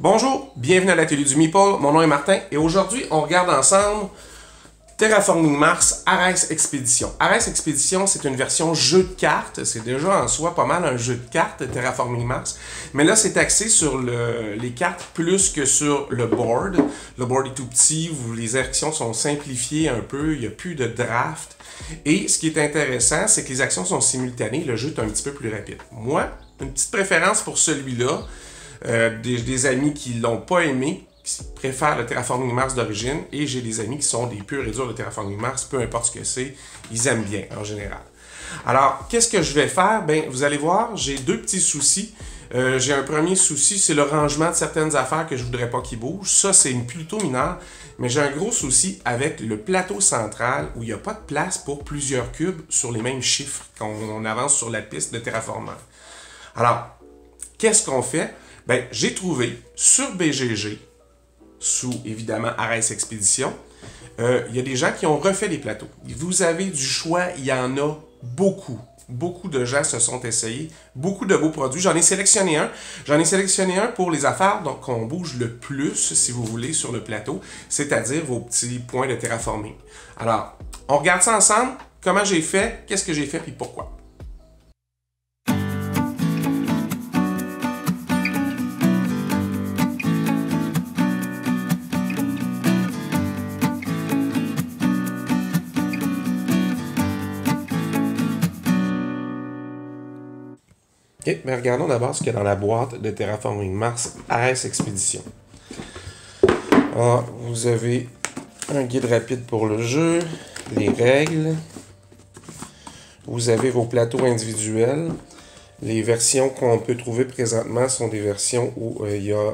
Bonjour, bienvenue à l'atelier du Meeple, mon nom est Martin et aujourd'hui on regarde ensemble Terraforming Mars Ares Expedition. Ares Expedition, c'est une version jeu de cartes, c'est déjà en soi pas mal un jeu de cartes Terraforming Mars, mais là c'est axé sur les cartes plus que sur le board. Le board est tout petit, les actions sont simplifiées un peu, il n'y a plus de draft. Et ce qui est intéressant, c'est que les actions sont simultanées, le jeu est un petit peu plus rapide. Moi, une petite préférence pour celui-là, des amis qui l'ont pas aimé, qui préfèrent le Terraforming Mars d'origine, et j'ai des amis qui sont des purs et durs de Terraforming Mars, peu importe ce que c'est, ils aiment bien en général. Alors, qu'est-ce que je vais faire? Ben, vous allez voir, j'ai deux petits soucis. J'ai un premier souci, c'est le rangement de certaines affaires que je voudrais pas qu'ils bougent. Ça, c'est plutôt mineur. Mais j'ai un gros souci avec le plateau central où il n'y a pas de place pour plusieurs cubes sur les mêmes chiffres quand on avance sur la piste de terraformement. Alors, qu'est-ce qu'on fait? Ben, j'ai trouvé sur BGG, sous évidemment Ares Expedition, il y a des gens qui ont refait les plateaux. Vous avez du choix, il y en a beaucoup. Beaucoup de gens se sont essayés, beaucoup de beaux produits. J'en ai sélectionné un. J'en ai sélectionné un pour les affaires qu'on bouge le plus, si vous voulez, sur le plateau, c'est-à-dire vos petits points de terraforming. Alors, on regarde ça ensemble. Comment j'ai fait, qu'est-ce que j'ai fait, puis pourquoi. Ok, mais regardons d'abord ce qu'il y a dans la boîte de Terraforming Mars Ares Expedition. Alors, vous avez un guide rapide pour le jeu, les règles. Vous avez vos plateaux individuels. Les versions qu'on peut trouver présentement sont des versions où il y a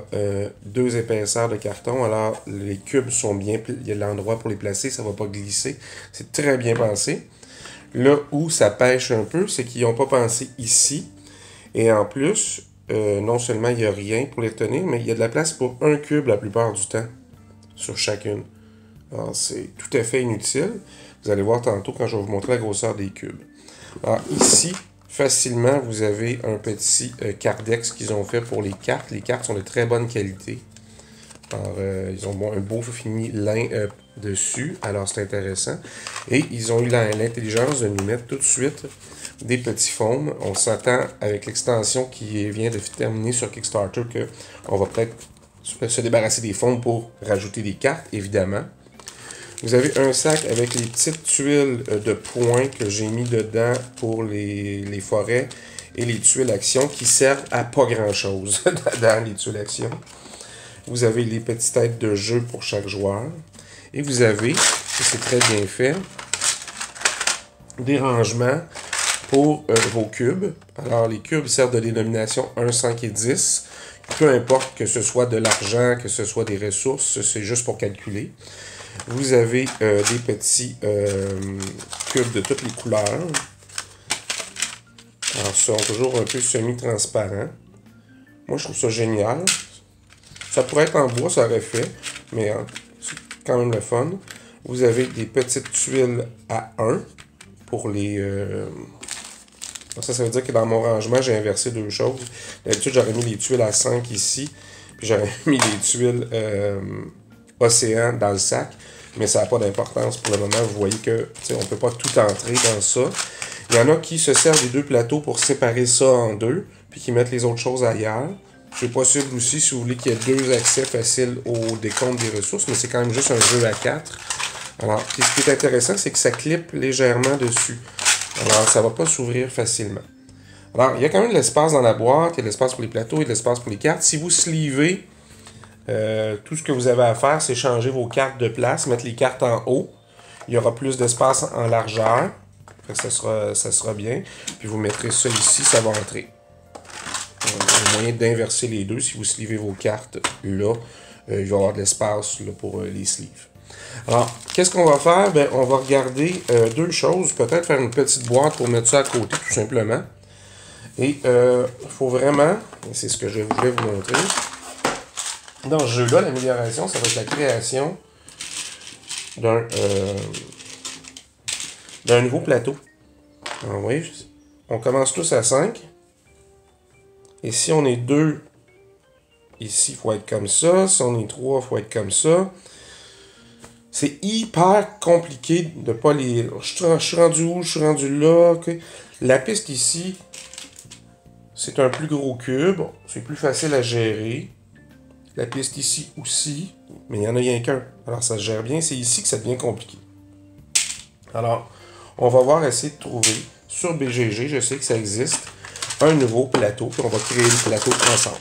deux épaisseurs de carton. Alors, les cubes sont bien... Il y a l'endroit pour les placer, ça ne va pas glisser. C'est très bien pensé. Là où ça pêche un peu, c'est qu'ils n'ont pas pensé ici. Et en plus, non seulement il n'y a rien pour les tenir, mais il y a de la place pour un cube la plupart du temps, sur chacune. Alors, c'est tout à fait inutile. Vous allez voir tantôt quand je vais vous montrer la grosseur des cubes. Alors, ici, facilement, vous avez un petit cardex qu'ils ont fait pour les cartes. Les cartes sont de très bonne qualité. Alors, ils ont un beau fini lin dessus. Alors, c'est intéressant. Et ils ont eu l'intelligence de nous mettre tout de suite des petits foams. On s'attend avec l'extension qui vient de terminer sur Kickstarter qu'on va peut-être se débarrasser des foams pour rajouter des cartes, évidemment. Vous avez un sac avec les petites tuiles de points que j'ai mis dedans pour les forêts et les tuiles action qui servent à pas grand-chose dans les tuiles action. Vous avez les petites têtes de jeu pour chaque joueur. Et vous avez, et c'est très bien fait, des rangements pour vos cubes. Alors, les cubes servent de dénomination 1, 5 et 10. Peu importe que ce soit de l'argent, que ce soit des ressources, c'est juste pour calculer. Vous avez des petits cubes de toutes les couleurs. Alors, ils sont toujours un peu semi-transparents. Moi, je trouve ça génial. Ça pourrait être en bois, ça aurait fait, mais c'est quand même le fun. Vous avez des petites tuiles à 1 pour les... Ça veut dire que dans mon rangement, j'ai inversé deux choses. D'habitude, j'aurais mis les tuiles à 5 ici, puis j'aurais mis les tuiles océan dans le sac, mais ça n'a pas d'importance pour le moment. Vous voyez que on ne peut pas tout entrer dans ça. Il y en a qui se servent des deux plateaux pour séparer ça en deux, puis qui mettent les autres choses ailleurs. C'est possible aussi si vous voulez qu'il y ait deux accès faciles au décompte des ressources, mais c'est quand même juste un jeu à 4. Alors, ce qui est intéressant, c'est que ça clip légèrement dessus. Alors, ça ne va pas s'ouvrir facilement. Alors, il y a quand même de l'espace dans la boîte, il y a de l'espace pour les plateaux, il y a de l'espace pour les cartes. Si vous sleevez, tout ce que vous avez à faire, c'est changer vos cartes de place, mettre les cartes en haut. Il y aura plus d'espace en largeur. Ça sera bien. Puis vous mettrez ça ici, ça va entrer. Il y a moyen d'inverser les deux. Si vous sleevez vos cartes là, il va y avoir de l'espace pour les sleeves. Alors, qu'est-ce qu'on va faire? Ben, on va regarder deux choses. Peut-être faire une petite boîte pour mettre ça à côté, tout simplement. Et il faut vraiment, c'est ce que je voulais vous montrer, dans ce jeu-là, l'amélioration, ça va être la création d'un nouveau plateau. Alors, oui, on commence tous à 5. Et si on est deux ici, il faut être comme ça. Si on est 3, il faut être comme ça. C'est hyper compliqué de pas les... Je suis rendu où? Je suis rendu là. Okay. La piste ici, c'est un plus gros cube. C'est plus facile à gérer. La piste ici aussi. Mais il n'y en a rien qu'un. Alors ça se gère bien. C'est ici que ça devient compliqué. Alors, on va voir essayer de trouver sur BGG, je sais que ça existe, un nouveau plateau. Puis on va créer le plateau ensemble.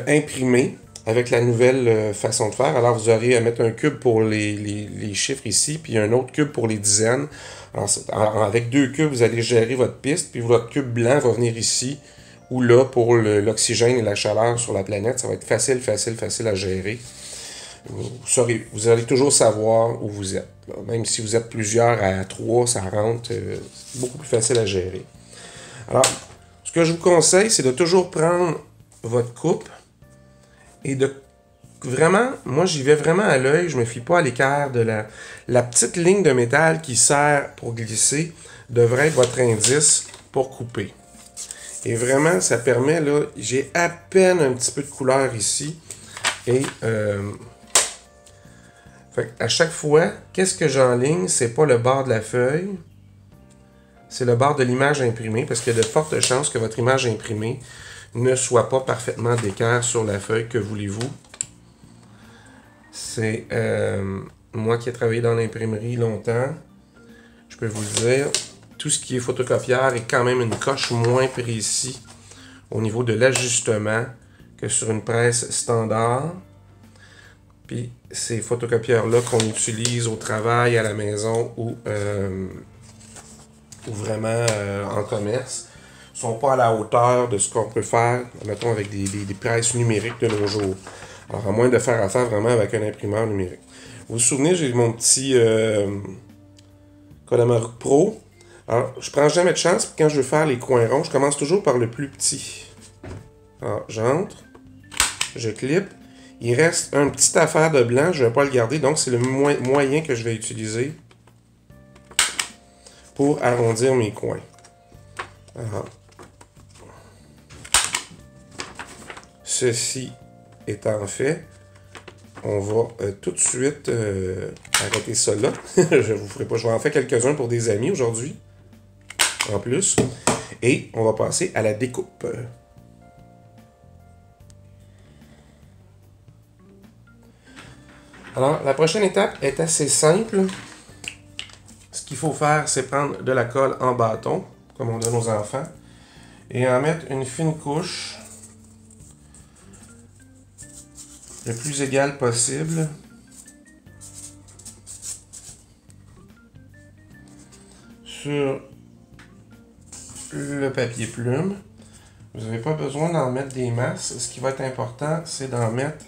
Imprimé avec la nouvelle façon de faire. Alors, vous aurez à mettre un cube pour les chiffres ici, puis un autre cube pour les dizaines. Alors, avec 2 cubes, vous allez gérer votre piste, puis votre cube blanc va venir ici ou là pour l'oxygène et la chaleur sur la planète. Ça va être facile à gérer. Vous allez toujours savoir où vous êtes. Là. Même si vous êtes plusieurs à 3, ça rentre. C'est beaucoup plus facile à gérer. Alors, ce que je vous conseille, c'est de toujours prendre votre coupe et de vraiment, moi j'y vais vraiment à l'œil, je me fie pas à l'équerre de la petite ligne de métal qui sert pour glisser devrait être votre indice pour couper. Et vraiment, ça permet, là, j'ai à peine un petit peu de couleur ici. Et fait à chaque fois, qu'est-ce que j'enligne? C'est pas le bord de la feuille, c'est le bord de l'image imprimée, parce qu'il y a de fortes chances que votre image imprimée ne soit pas parfaitement d'équerre sur la feuille. Que voulez-vous? C'est moi qui ai travaillé dans l'imprimerie longtemps, je peux vous le dire, tout ce qui est photocopieur est quand même une coche moins précis au niveau de l'ajustement que sur une presse standard. Puis ces photocopieurs-là qu'on utilise au travail, à la maison ou vraiment en commerce, ne sont pas à la hauteur de ce qu'on peut faire, mettons, avec des presses numériques de nos jours. Alors, à moins de faire affaire vraiment avec un imprimeur numérique. Vous vous souvenez, j'ai mon petit Kodamaru Pro. Alors, je prends jamais de chance, puis quand je veux faire les coins ronds, je commence toujours par le plus petit. Alors, j'entre, je clip. Il reste un petit affaire de blanc, je ne vais pas le garder, donc c'est le moyen que je vais utiliser pour arrondir mes coins. Alors, ceci étant fait, on va tout de suite arrêter ça là. Je vous ferai pas, je vais en faire quelques-uns pour des amis aujourd'hui, en plus. Et on va passer à la découpe. Alors, la prochaine étape est assez simple. Ce qu'il faut faire, c'est prendre de la colle en bâton, comme on donne aux enfants, et en mettre une fine couche, le plus égale possible. Sur le papier plume. Vous n'avez pas besoin d'en mettre des masses. Ce qui va être important, c'est d'en mettre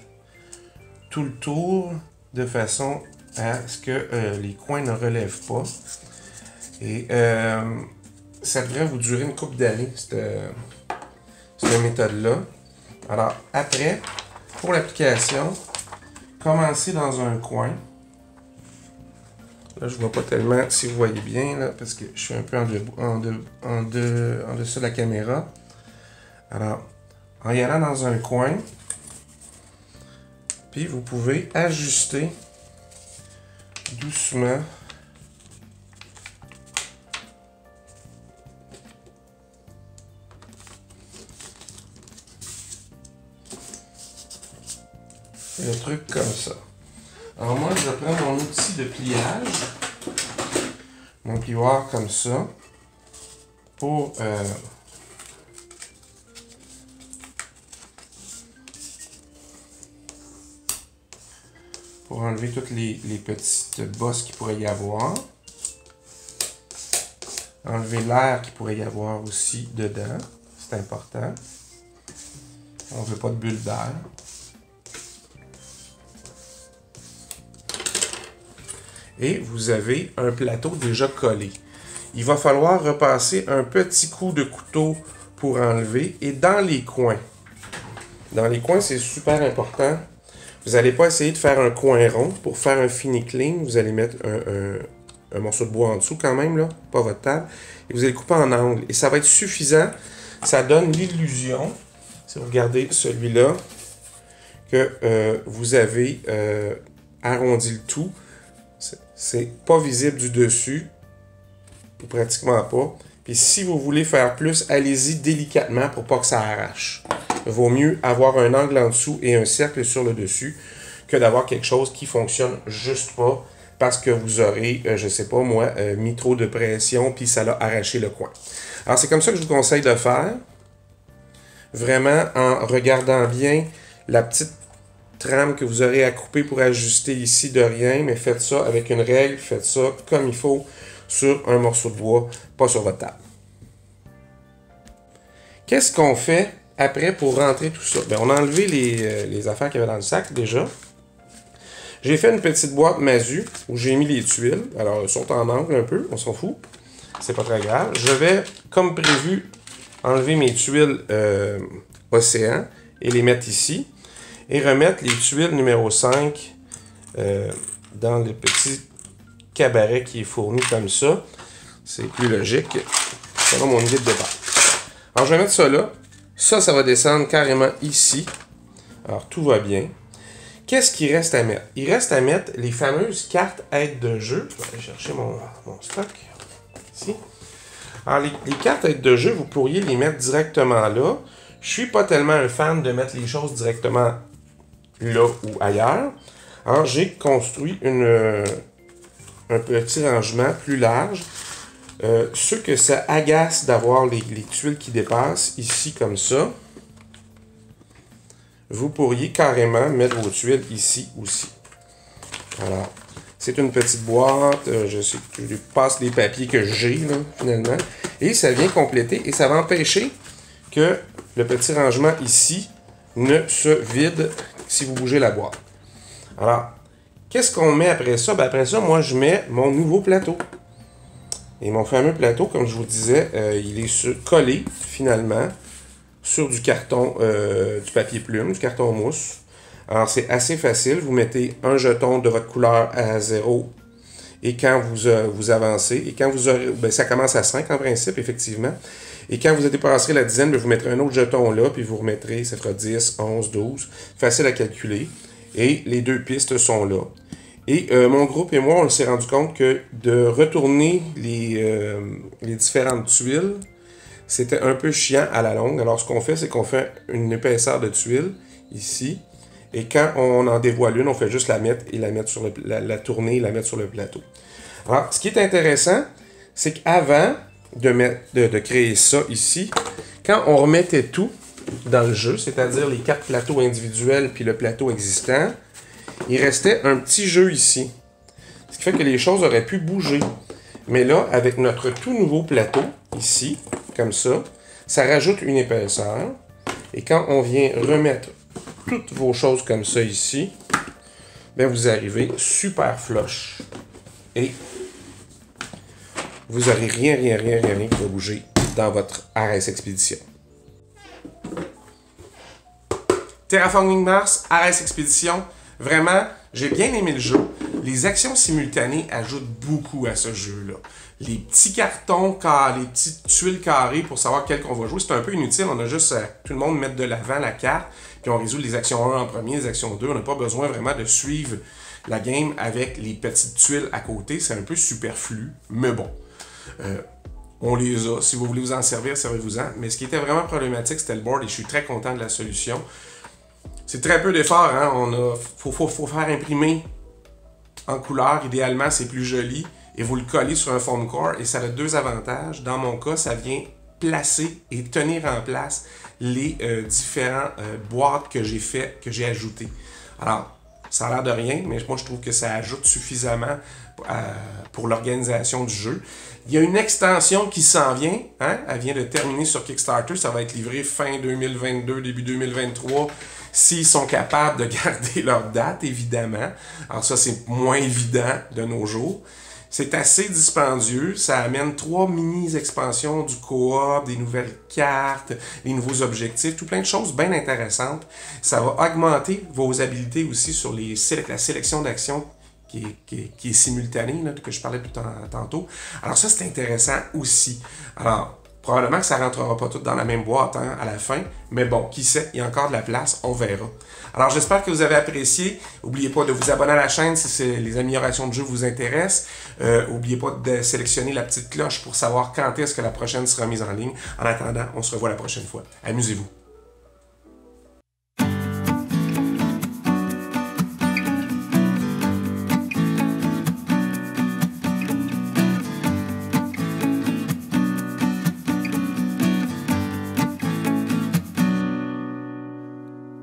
tout le tour de façon à ce que les coins ne relèvent pas. Et ça devrait vous durer une couple d'années, cette méthode-là. Alors, après, pour l'application, commencez dans un coin. Là, je ne vois pas tellement si vous voyez bien, là, parce que je suis un peu en dessous de la caméra. Alors, en y allant dans un coin, puis vous pouvez ajuster doucement le truc comme ça. Alors moi, je prends mon outil de pliage, mon plioir comme ça, pour enlever toutes les petites bosses qu'il pourrait y avoir. Enlever l'air qu'il pourrait y avoir aussi dedans. C'est important. On ne veut pas de bulles d'air. Et vous avez un plateau déjà collé. Il va falloir repasser un petit coup de couteau pour enlever. Et dans les coins. Dans les coins, c'est super important. Vous n'allez pas essayer de faire un coin rond. Pour faire un fini clean, vous allez mettre un morceau de bois en dessous quand même, là, pas votre table. Et vous allez couper en angle. Et ça va être suffisant. Ça donne l'illusion. Si vous regardez celui-là, que vous avez arrondi le tout, c'est pas visible du dessus, ou pratiquement pas. Puis si vous voulez faire plus, allez-y délicatement pour pas que ça arrache. Il vaut mieux avoir un angle en dessous et un cercle sur le dessus que d'avoir quelque chose qui fonctionne juste pas parce que vous aurez, je sais pas moi, mis trop de pression puis ça l'a arraché le coin. Alors c'est comme ça que je vous conseille de faire. Vraiment en regardant bien la petite trame que vous aurez à couper pour ajuster ici de rien, mais faites ça avec une règle, faites ça comme il faut sur un morceau de bois, pas sur votre table. Qu'est-ce qu'on fait après pour rentrer tout ça? Bien, on a enlevé les affaires qu'il y avait dans le sac déjà. J'ai fait une petite boîte masu où j'ai mis les tuiles. Alors, elles sont en angle un peu, on s'en fout. C'est pas très grave. Je vais, comme prévu, enlever mes tuiles océan et les mettre ici. Et remettre les tuiles numéro 5 dans le petit cabaret qui est fourni comme ça. C'est plus logique. C'est mon idée de départ. Alors, je vais mettre ça là. Ça va descendre carrément ici. Alors, tout va bien. Qu'est-ce qu'il reste à mettre? Il reste à mettre les fameuses cartes aides de jeu. Je vais aller chercher mon stock. Ici. Alors, les cartes aides de jeu, vous pourriez les mettre directement là. Je suis pas tellement un fan de mettre les choses directement là ou ailleurs. Alors, j'ai construit un petit rangement plus large. Ceux que ça agace d'avoir les tuiles qui dépassent, ici comme ça, vous pourriez carrément mettre vos tuiles ici aussi. Alors, c'est une petite boîte, je passe les papiers que j'ai, finalement, et ça vient compléter, et ça va empêcher que le petit rangement ici ne se vide si vous bougez la boîte. Alors, qu'est-ce qu'on met après ça? Ben après ça, moi, je mets mon nouveau plateau. Et mon fameux plateau, comme je vous disais, il est collé, finalement, sur du carton, du papier plume, du carton mousse. Alors, c'est assez facile. Vous mettez un jeton de votre couleur à 0 et quand vous avancez, et quand vous aurez, ben, ça commence à 5 en principe, effectivement. Et quand vous dépasserez la dizaine, ben, vous mettrez un autre jeton là, puis vous remettrez, ça fera 10, 11, 12. Facile à calculer. Et les deux pistes sont là. Et mon groupe et moi, on s'est rendu compte que de retourner les différentes tuiles, c'était un peu chiant à la longue. Alors, ce qu'on fait, c'est qu'on fait une épaisseur de tuiles, ici. Et quand on en dévoile une, on fait juste la mettre et la mettre sur la tourner et la mettre sur le plateau. Alors, ce qui est intéressant, c'est qu'avant de créer ça ici, quand on remettait tout dans le jeu, c'est-à-dire les 4 plateaux individuels puis le plateau existant, il restait un petit jeu ici. Ce qui fait que les choses auraient pu bouger. Mais là, avec notre tout nouveau plateau, ici, comme ça rajoute une épaisseur. Et quand on vient remettre toutes vos choses comme ça ici, bien vous arrivez super flush. Et vous n'aurez rien qui va bouger dans votre RS Expédition. Terraforming Mars, RS Expédition, vraiment, j'ai bien aimé le jeu. Les actions simultanées ajoutent beaucoup à ce jeu-là. Les petits cartons, les petites tuiles carrées pour savoir quel qu'on va jouer, c'est un peu inutile. On a juste à tout le monde mettre de l'avant la carte, puis on résout les actions 1 en premier, les actions 2. On n'a pas besoin vraiment de suivre la game avec les petites tuiles à côté. C'est un peu superflu, mais bon. On les a. Si vous voulez vous en servir, servez-vous-en. Mais ce qui était vraiment problématique, c'était le board et je suis très content de la solution. C'est très peu d'efforts, hein? Faut faire imprimer en couleur. Idéalement, c'est plus joli. Et vous le collez sur un foam core et ça a 2 avantages. Dans mon cas, ça vient placer et tenir en place les différents boîtes que j'ai ajoutées. Alors, ça a l'air de rien, mais moi je trouve que ça ajoute suffisamment pour l'organisation du jeu. Il y a une extension qui s'en vient, hein? Elle vient de terminer sur Kickstarter, ça va être livré fin 2022, début 2023, s'ils sont capables de garder leur date, évidemment. Alors ça, c'est moins évident de nos jours. C'est assez dispendieux, ça amène 3 mini-expansions du coop, des nouvelles cartes, des nouveaux objectifs, tout plein de choses bien intéressantes. Ça va augmenter vos habiletés aussi sur la sélection d'actions qui est simultanée, là, que je parlais tantôt. Alors ça, c'est intéressant aussi. Alors, Probablement que ça ne rentrera pas tout dans la même boîte à la fin, mais bon, qui sait, il y a encore de la place, on verra. Alors j'espère que vous avez apprécié. N'oubliez pas de vous abonner à la chaîne si les améliorations de jeu vous intéressent. N'oubliez pas de sélectionner la petite cloche pour savoir quand est-ce que la prochaine sera mise en ligne. En attendant, on se revoit la prochaine fois. Amusez-vous.